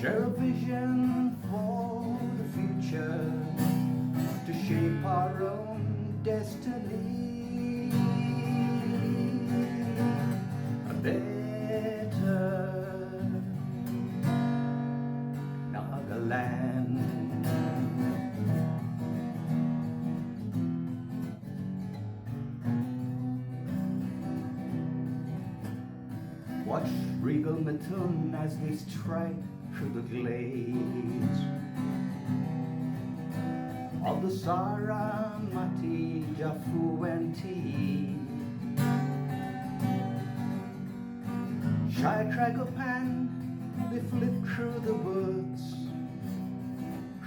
share a vision for the future, to shape our own destiny. A better Nagaland. Watch regal Mithun as they stride through the glades of the Saramati, Jafu and Tea. Shy Tragopan, they flit through the woods,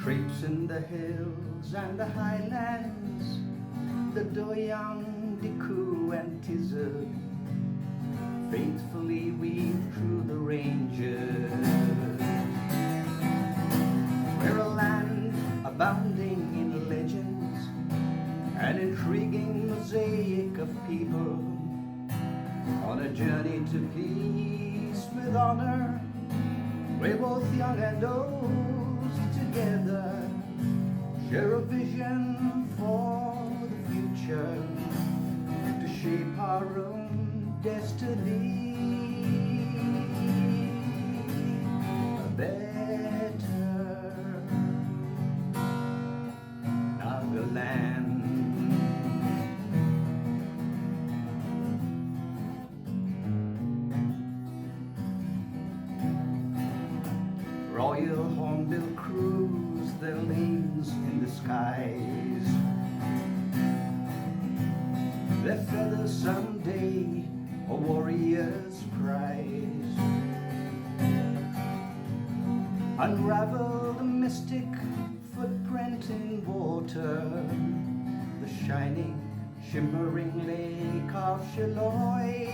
traipse in the hills and the highlands, the Doyang, Diku and Tizu faithfully weave through the ranges. We're a land abounding in legends, an intriguing mosaic of people on a journey to peace with honor. We're both young and old together, share a vision for the future, to shape our own destiny. A better Nagaland. Royal Hornbill cruise their lanes in the skies. Their feathers someday a warrior's prize. Unravel the mystic footprint in water, the shining, shimmering lake of Chiloy.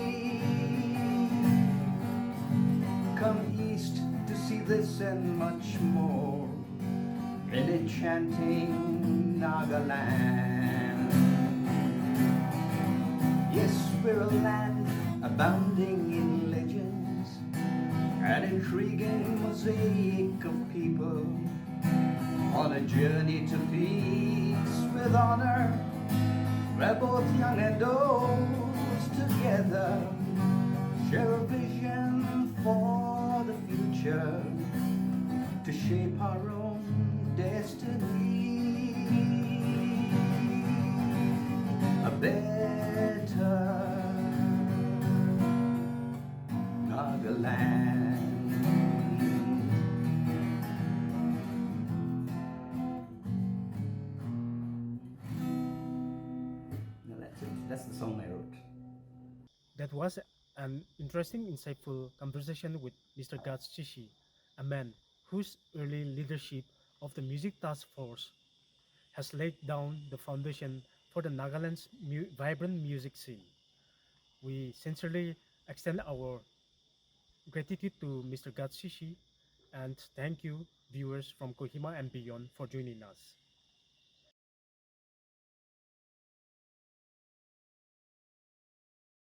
Come east to see this and much more in enchanting Nagaland. Yes, we're a land abounding in legends, an intriguing mosaic of people on a journey to peace with honor, where both young and old together share a vision for the future to shape our own destiny. A better Nagaland. Now that's it. That's the song I wrote. That was an interesting, insightful conversation with Mr. Gugs Chishi, a man whose early leadership of the Music Task Force has laid down the foundation for the Nagaland's vibrant music scene. We sincerely extend our gratitude to Mr. Gugs Chishi and thank you, viewers from Kohima and beyond, for joining us.